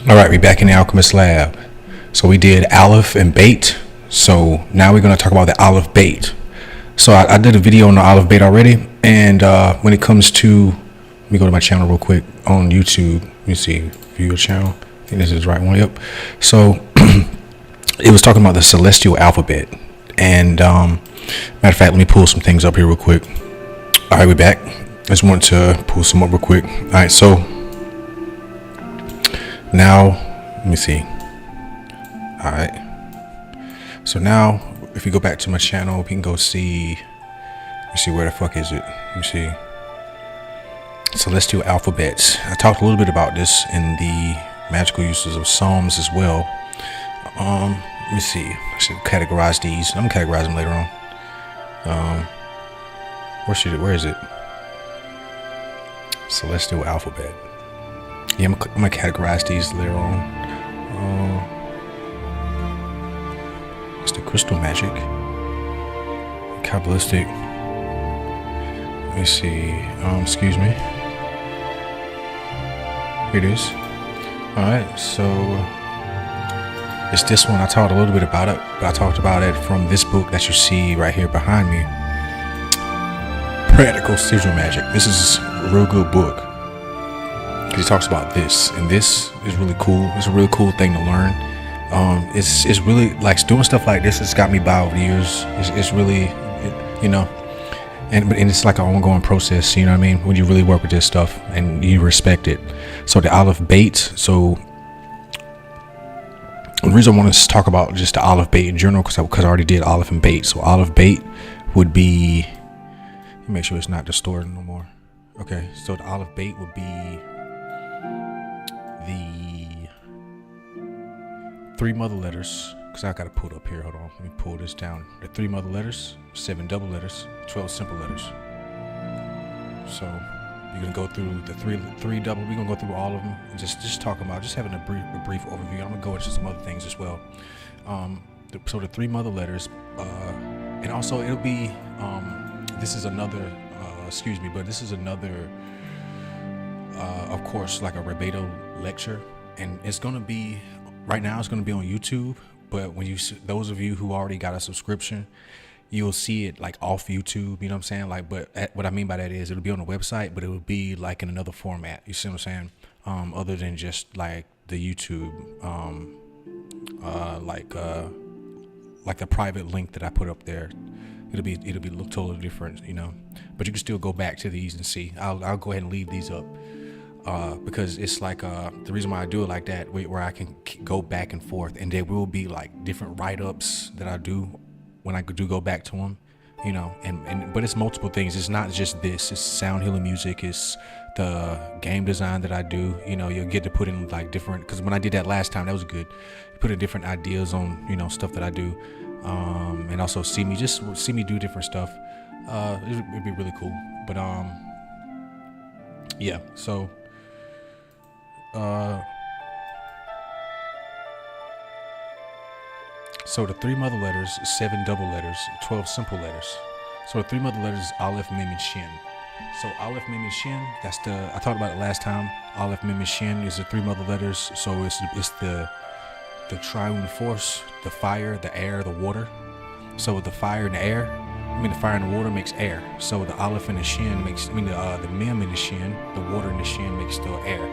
All right, we're back in the Alchemist Lab. So we did Aleph and Beith. So now we're going to talk about the Aleph Beith. So I did a video on the Aleph Beith already. And when it comes to, let me go to my channel real quick on YouTube. Let me see, view your channel. I think this is the right one. Yep. So it was talking about the celestial alphabet. And matter of fact, let me pull some things up here real quick. All right, we're back. I just wanted to pull some up real quick. All right, so now let me see. All right, so now if you go back to my channel, we can go see. Let me see, where the fuck is it? Let me see. Celestial alphabets. I talked a little bit about this in the magical uses of Psalms as well. Let me see. I should categorize these. I'm gonna categorize them later on. Where is it? Celestial alphabet. Yeah, I'm gonna categorize these later on. It's the crystal magic, Kabbalistic. Let me see. Excuse me. Here it is. All right, so it's this one. I talked a little bit about it, but I talked about it from this book that you see right here behind me. Practical Sigil Magic. This is a real good book. He talks about this, and this is really cool. It's a really cool thing to learn. It's really like doing stuff like this. It's got me by over the years. It's really, you know, and it's like an ongoing process. You know what I mean? When you really work with this stuff and you respect it. So the Aleph Beith. So the reason I want to talk about just the Aleph Beith in general, because I already did Aleph and Beith. So Aleph Beith would be. Let me make sure it's not distorted no more. Okay, so the Aleph Beith would be the 3 mother letters, because I gotta pull it up here. Hold on, let me pull this down. The 3 mother letters, 7 double letters, 12 simple letters. So you're gonna go through the three double. We're gonna go through all of them and just talking about, just having a brief overview. I'm gonna go into some other things as well. So the 3 mother letters, and also it'll be this is another but this is another of course, like a Rebeto lecture, and it's gonna be right now. It's gonna be on YouTube, but when those of you who already got a subscription, you'll see it like off YouTube. You know what I'm saying? Like, but what I mean by that is it'll be on the website, but it will be like in another format. You see what I'm saying? Other than just like the YouTube, like the private link that I put up there. It'll be look totally different, you know. But you can still go back to these and see. I'll go ahead and leave these up. Because it's like the reason why I do it like that, where I can go back and forth, and there will be like different write-ups that I do when I do go back to them, you know. But it's multiple things. It's not just this. It's sound healing music. It's the game design that I do. You know, you'll get to put in like different. Because when I did that last time, that was good. Put in different ideas on, you know, stuff that I do, and also see me do different stuff. It'd be really cool. But yeah. So the 3 mother letters, 7 double letters, 12 simple letters. So the 3 mother letters is Aleph, Mem, and Shin. So Aleph, Mem, and Shin, I talked about it last time. Aleph, Mem, and Shin is the 3 mother letters. So it's the triune force, the fire, the air, the water. So the fire and the air, the fire and the water makes air. So the Aleph and the Shin makes, the Mem and the Shin, the water and the Shin makes the air.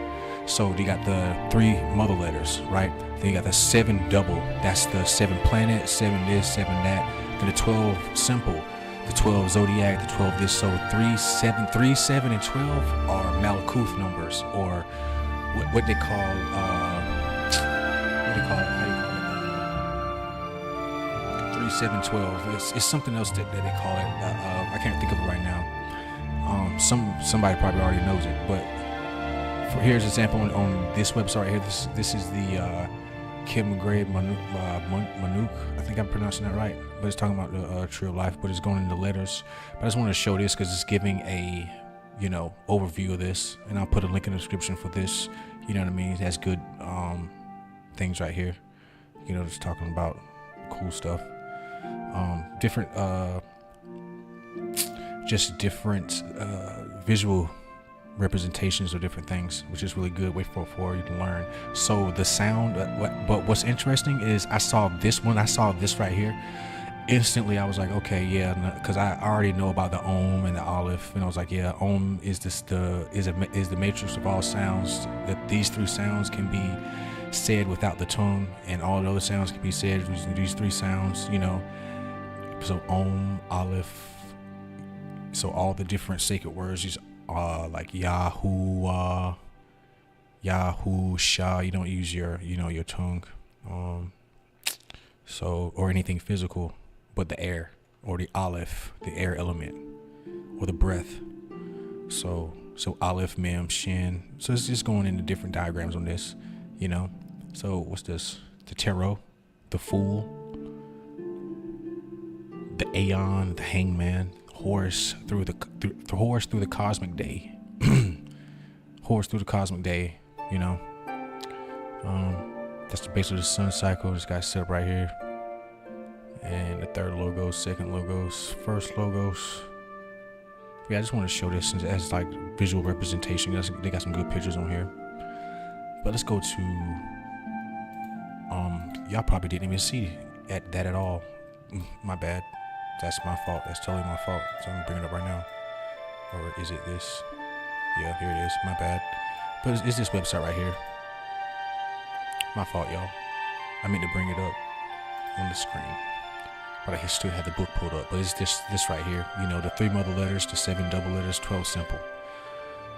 So you got the 3 mother letters, right? Then you got the 7 double. That's the 7 planet, 7 this, 7 that. Then the 12 simple, the 12 zodiac, the 12 this. So 3, 7, and 12 are Malakuth numbers, or what they call, how do you call it? 3, 7, 12. It's something else that they call it. I can't think of it right now. Somebody probably already knows it, but. Here's an example on this website here. This is the Kim Gray Manuk. I think I'm pronouncing that right, but it's talking about the Tree of Life, but it's going into letters. But I just wanted to show this because it's giving a, you know, overview of this, and I'll put a link in the description for this. You know what I mean? It has good things right here. You know, just talking about cool stuff. Different visual representations of different things, which is really good way for you to learn. So the sound, but what's interesting is I saw this right here. Instantly I was like, okay, yeah, because I already know about the Om and the Aleph, and I was like, yeah, Om is the matrix of all sounds, that these three sounds can be said without the tongue, and all the other sounds can be said using these three sounds, you know. So Om, Aleph, so all the different sacred words, these like Yahu, Yahu, Shah, you don't use your tongue, so, or anything physical, but the air, or the Aleph, the air element, or the breath. So Aleph, Mem, Shin. So it's just going into different diagrams on this, you know. So what's this? The tarot, the Fool, the Aeon, the Hangman, Horus through the cosmic day, Horus through the cosmic day, you know. That's the base of the sun cycle. This guy's set up right here. And the third logos, second logos, first logos. Yeah, I just want to show this as like visual representation. They got some good pictures on here. But let's go to, y'all probably didn't even see that at all. My bad. That's my fault. That's totally my fault. So I'm gonna bring it up right now. Or is it this? Yeah, here it is. My bad. But it's this website right here. My fault, y'all. I meant to bring it up on the screen, but I still have the book pulled up. But it's this right here. You know, the 3 mother letters, the 7 double letters, 12 simple.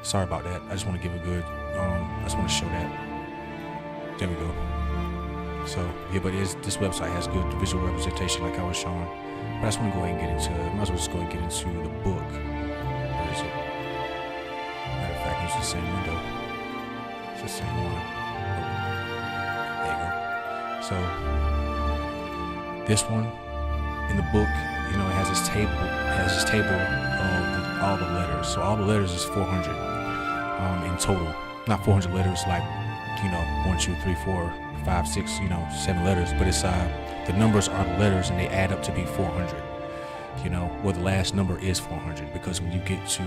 Sorry about that. I just want to give a good. I just want to show that. There we go. So yeah, but this website has good visual representation, like I was showing. But I just want to go ahead and get into. Might as well just go and get into the book. Where is it? Matter of fact, use the same window. It's the same one. There you go. So this one in the book, you know, it has this table. Of all the letters. So all the letters is 400 in total. Not 400 letters like, you know, 1, 2, 3, 4, 5, 6, you know, 7 letters. But it's the numbers are the letters, and they add up to be 400. You know, well, the last number is 400, because when you get to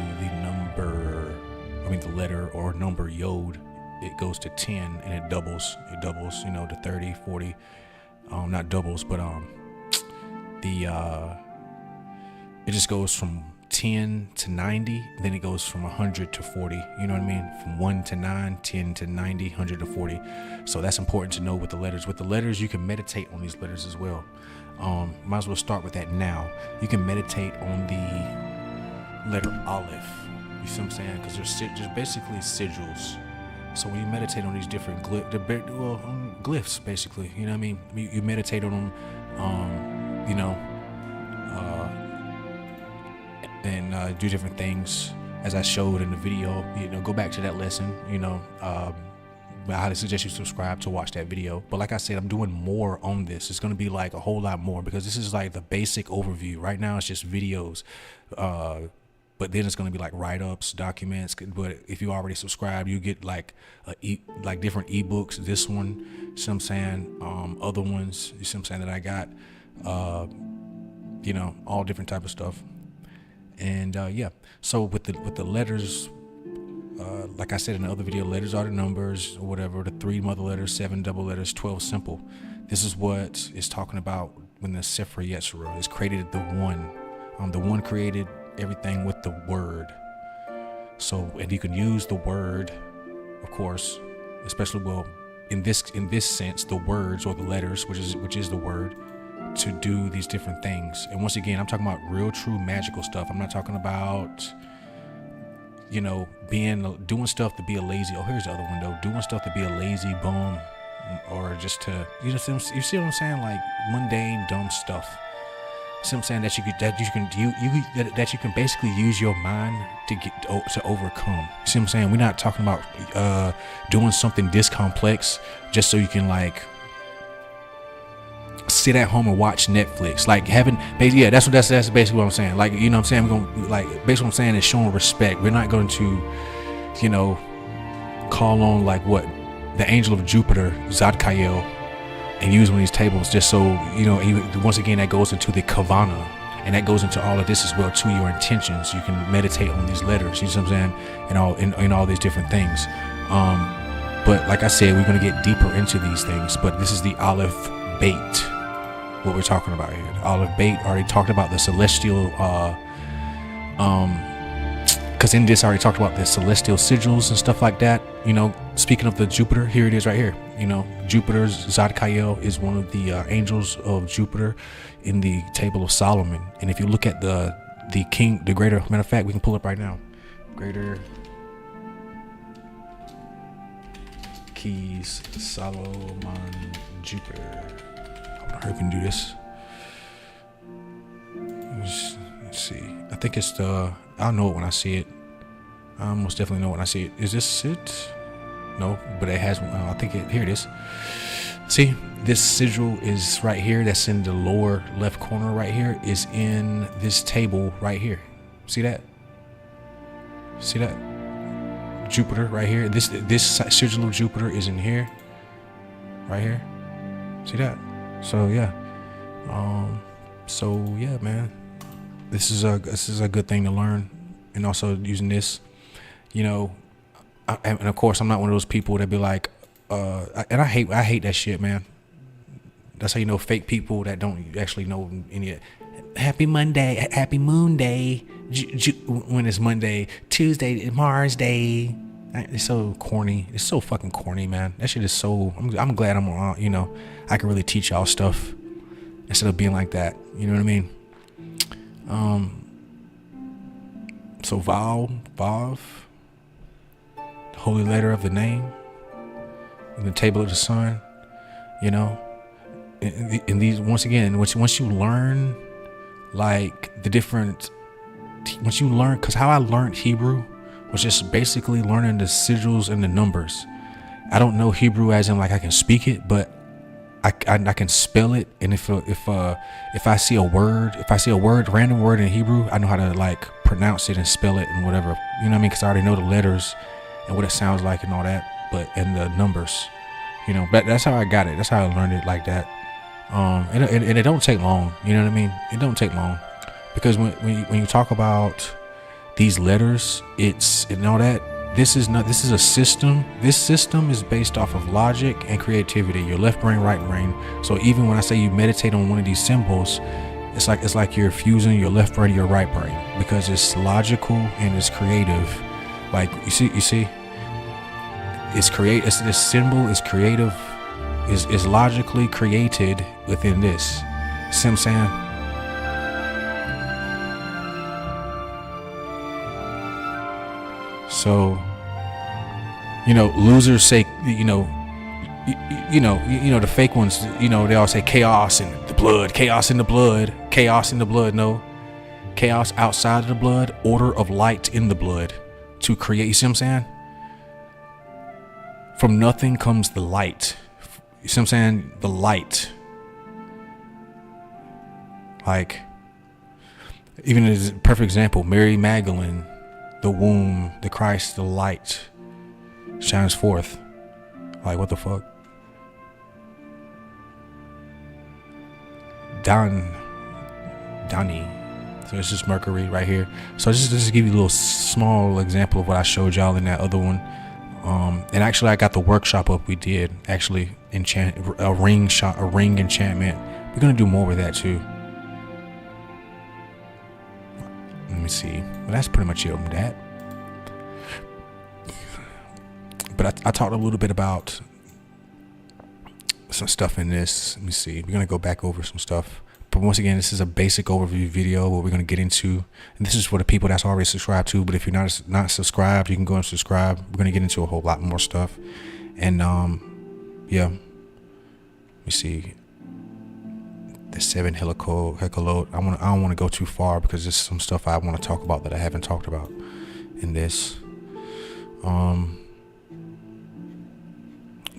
the letter or number Yod, it goes to 10 and it doubles, you know, to 30, 40, not doubles, but it just goes from 10 to 90, then it goes from 100 to 40, you know what I mean? From 1 to 9, 10 to 90, 100 to 40. So that's important to know with the letters. With the letters, you can meditate on these letters as well. Might as well start with that now. You can meditate on the letter Aleph. You see what I'm saying? Because there's basically sigils. So when you meditate on these different glyphs, basically, you know what I mean? You meditate on them, you know, and do different things as I showed in the video. You know, go back to that lesson, you know. I highly suggest you subscribe to watch that video. But like I said, I'm doing more on this. It's going to be like a whole lot more, because this is like the basic overview. Right now it's just videos, but then it's going to be like write-ups, documents. But if you already subscribe, you get like different ebooks. This one, you see what I'm saying? Other ones, you see what I'm saying, that I got, you know, all different type of stuff. And yeah, so with the letters, like I said in the other video, letters are the numbers or whatever, the 3 mother letters, 7 double letters, 12 simple. This is what it's talking about when the Sefer Yetzirah is created. The one created everything with the word. So, and you can use the word, of course, especially, well, in this sense, the words or the letters, which is the word, to do these different things. And once again, I'm talking about real, true magical stuff. I'm not talking about, you know, doing stuff to be a lazy. Oh, here's the other window. Doing stuff to be a lazy bum, or just to, you see what I'm saying? Like mundane, dumb stuff. See what I'm saying? That you can basically use your mind to overcome. See what I'm saying? We're not talking about doing something this complex just so you can like sit at home and watch Netflix, like having, yeah, that's basically what I'm saying. Like, you know what I'm saying? We're going, like, basically what I'm saying is showing respect. We're not going to, you know, call on like what the angel of Jupiter, Zadkiel, and use one of these tables just so, you know, once again, that goes into the Kavana and that goes into all of this as well too. Your intentions, you can meditate on these letters, you know what I'm saying, and all these different things. But like I said, we're going to get deeper into these things, but this is the Aleph Beith, what we're talking about here. The Aleph Beith already talked about the celestial, because in this I already talked about the celestial sigils and stuff like that. You know, speaking of the Jupiter, here it is right here. You know, Jupiter's Zadkiel is one of the angels of Jupiter in the Table of Solomon. And if you look at the king, the greater, matter of fact, we can pull up right now. Greater Keys Solomon Jupiter. I wonder if we can do this. Let's see. I think it's I'll know it when I see it. I most definitely know when I see it. Is this it? No, but it has. I think here it is. See, this sigil is right here. That's in the lower left corner right here. Is in this table right here. See that? See that? Jupiter right here. This sigil of Jupiter is in here. Right here. See that? So yeah. So yeah, man. This is a good thing to learn, and also using this, you know, and of course I'm not one of those people that be like, and I hate that shit, man. That's how you know fake people that don't actually know any. Happy Monday, Happy Moon Day, when it's Monday, Tuesday, Mars Day. It's so corny. It's so fucking corny, man. That shit is so. I'm glad I'm you know, I can really teach y'all stuff instead of being like that. You know what I mean? So Vav, the holy letter of the name, in the table of the sun, you know, and these, once again, once you learn, like the different, once you learn, because how I learned Hebrew was just basically learning the sigils and the numbers. I don't know Hebrew as in like I can speak it, but I can spell it, and if I see a word, random word in Hebrew, I know how to like pronounce it and spell it and whatever. You know what I mean? Because I already know the letters and what it sounds like and all that. But and the numbers, you know. But that's how I got it. That's how I learned it like that. And it don't take long. You know what I mean? It don't take long, because when you talk about these letters, and all that. This is a system. This system is based off of logic and creativity, your left brain, right brain. So even when I say you meditate on one of these symbols, it's like you're fusing your left brain to your right brain, because it's logical and it's creative. Like you see, it's this symbol is creative, is logically created within this. See what I'm saying? So, you know, losers say, you know, the fake ones, you know, they all say chaos in the blood, chaos in the blood, chaos in the blood. No, chaos outside of the blood, order of light in the blood to create. You see what I'm saying? From nothing comes the light. You see what I'm saying? The light. Like, even as a perfect example, Mary Magdalene, the womb, the Christ, the light shines forth. Like, what the fuck? Dani. So it's just Mercury right here. So just to give you a little small example of what I showed y'all in that other one. And actually I got the workshop up. We did actually enchant a ring enchantment. We're gonna do more with that too. Let me see. Well, that's pretty much it on that. But I talked a little bit about some stuff in this. Let me see. We're going to go back over some stuff. But once again, this is a basic overview video, what we're going to get into. And this is for the people that's already subscribed to. But if you're not subscribed, you can go and subscribe. We're going to get into a whole lot more stuff. And, yeah. Let me see. The 7 Hekalot. I don't want to go too far, because there's some stuff I want to talk about that I haven't talked about in this.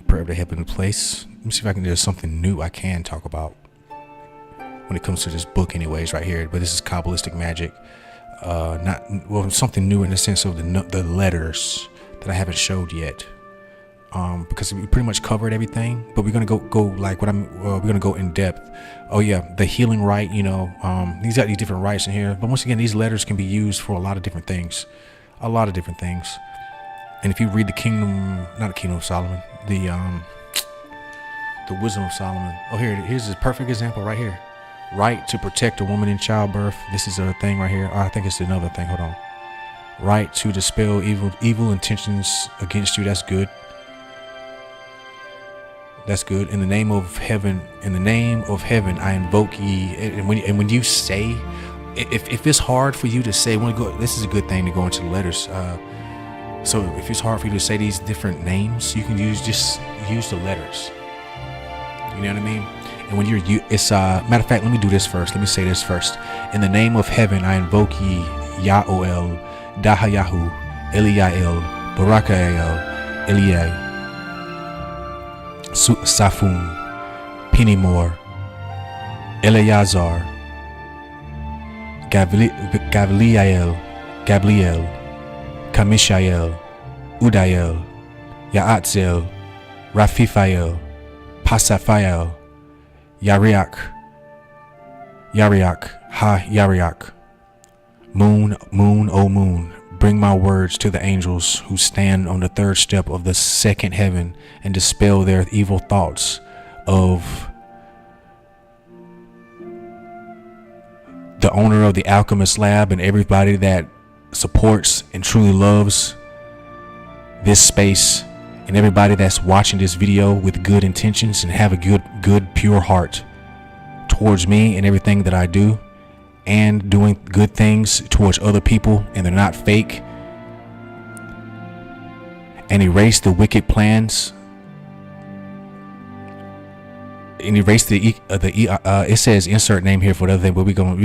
Prayer of the Heavenly Place. Let me see if I can. There's something new I can talk about when it comes to this book, anyways, right here. But this is Kabbalistic magic. Something new in the sense of the letters that I haven't showed yet. because we pretty much covered everything, but we're gonna go like we're gonna go in depth. Oh yeah, the healing rite, these got these different rites in here, but once again, these letters can be used for a lot of different things. And if you read not the Kingdom of Solomon, the Wisdom of Solomon. Oh, here's a perfect example right here. Right to protect a woman in childbirth. This is a thing right here. Oh, I think it's another thing. Hold on. Right to dispel evil intentions against you. That's good. That's good. In the name of heaven, I invoke ye. And when you say, if it's hard for you to say, this is a good thing to go into the letters. So if it's hard for you to say these different names, you can just use the letters. You know what I mean? And when it's matter of fact, let me do this first. Let me say this first. In the name of heaven, I invoke ye, Ya'oel, Dahayahu, Eliyael, Barakael, Eliyahu, Safun, Penimor, Eleazar, Gabriel, Kamishael, Udael, Yaatzel, Rafifael, Pasaphael, Yariak, Ha Yariak. Moon, O moon, bring my words to the angels who stand on the third step of the second heaven and dispel their evil thoughts of the owner of the Alchemist Lab and everybody that supports and truly loves this space, and everybody that's watching this video with good intentions and have a good pure heart towards me and everything that I do, and doing good things towards other people, and they're not fake, and erase the wicked plans, and erase it says insert name here for the other thing,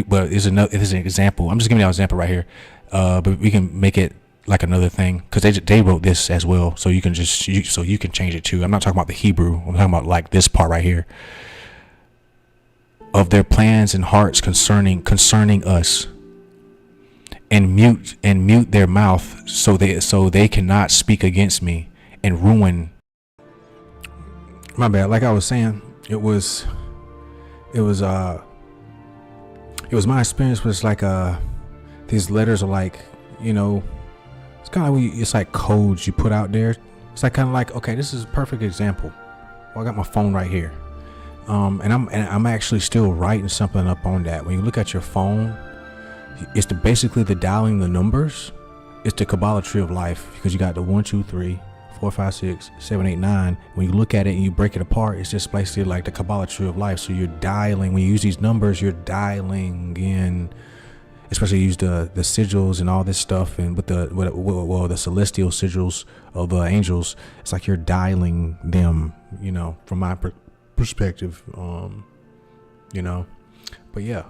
but there's an example. I'm just giving you an example right here, but we can make it like another thing, because they wrote this as well, so you can change it too. I'm not talking about the Hebrew. I'm talking about like this part right here, of their plans and hearts concerning us, and mute their mouth so they cannot speak against me and ruin. My bad. Like I was saying, it was my experience was like these letters are like, it's kind of like it's like codes you put out there. It's like kind of like, okay, this is a perfect example. Well, I got my phone right here. And I'm actually still writing something up on that. When you look at your phone, it's basically the dialing the numbers. It's the Kabbalah tree of life, because you got the 1, 2, 3, 4, 5, 6, 7, 8, 9. When you look at it and you break it apart, it's just basically like the Kabbalah tree of life. So you're dialing, when you use these numbers, you're dialing in, especially use the sigils and all this stuff, and with the celestial sigils of the angels. It's like you're dialing them, from my perspective, but yeah,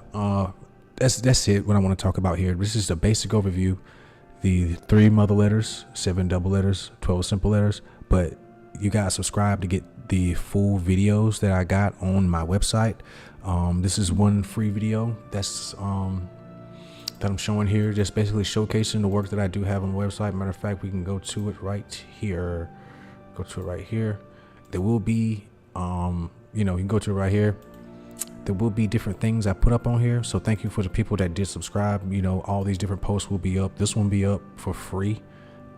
that's it. What I want to talk about here. This is the basic overview. The 3 mother letters, 7 double letters, 12 simple letters. But you guys subscribe to get the full videos that I got on my website. This is one free video that's that I'm showing here, just basically showcasing the work that I do have on the website. Matter of fact, we can go to it right here. There will be you can go to it right here. There will be different things I put up on here. So thank you for the people that did subscribe. All these different posts will be up. This one will be up for free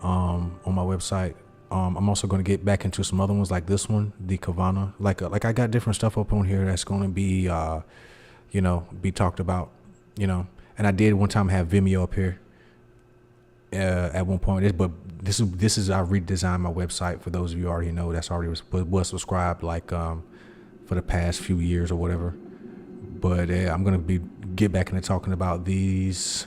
on my website. I'm also going to get back into some other ones like this one, the Kavana. Like I got different stuff up on here that's going to be, be talked about, And I did one time have Vimeo up here at one point. But this is I redesigned my website, for those of you already know, that's already was subscribed like for the past few years or whatever. But I'm gonna get back into talking about these.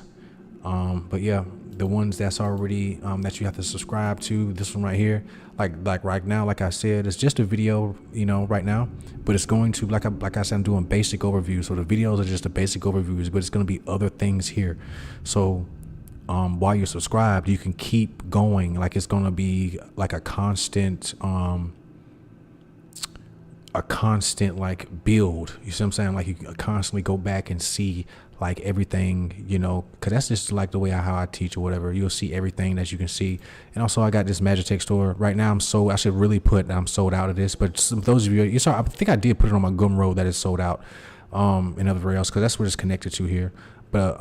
But yeah, the ones that's already that you have to subscribe to. This one right here, like right now, like I said, it's just a video, right now. But it's going to like I said, I'm doing basic overviews. So the videos are just the basic overviews, but it's gonna be other things here. So while you're subscribed, you can keep going. Like it's gonna be like a constant a constant like build. You see what I'm saying? Like you can constantly go back and see like everything, you know, because that's just like the way how I teach or whatever. You'll see everything that you can see. And also I got this Magitech store right now. I should really put that I'm sold out of this, but some, those of you saw, I think I did put it on my Gumroad that is sold out and everywhere else, because that's what it's connected to here. But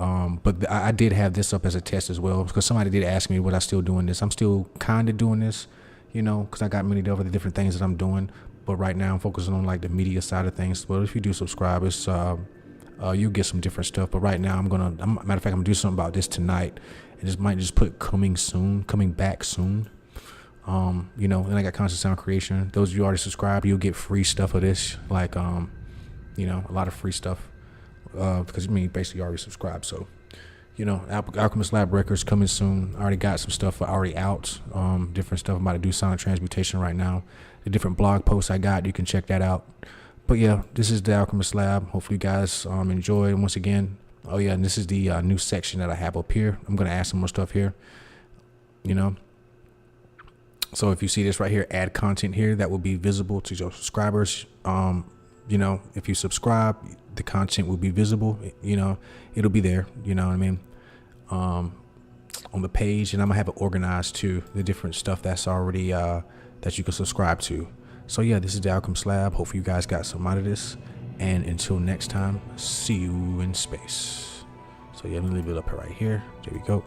I did have this up as a test as well, because somebody did ask me, was I still doing this? I'm still kind of doing this, you know, because I got many other different things that I'm doing. But right now I'm focusing on like the media side of things. Well, if you do subscribe, it's you'll get some different stuff. But right now matter of fact, I'm gonna do something about this tonight, and just might just put coming back soon. You know, and I got conscious sound creation. Those of you already subscribed, you'll get free stuff of this, like you know, a lot of free stuff, because I mean basically you already subscribed. So, you know, Alchemist Lab Records coming soon. I already got some stuff already out, different stuff. I'm about to do sonic transmutation right now. The different blog posts I got, you can check that out. But yeah, this is the Alchemist Lab. Hopefully you guys enjoy. And once again, oh yeah, and this is the new section that I have up here. I'm gonna add some more stuff here, you know. So if you see this right here, add content here, that will be visible to your subscribers. You know, if you subscribe, the content will be visible, you know, it'll be there, you know what I mean, on the page. And I'm gonna have it organized to the different stuff that's already that you can subscribe to. So yeah, this is the Alchemist Lab. Hopefully you guys got some out of this, and until next time, see you in space. So yeah, let me leave it up right here. There we go.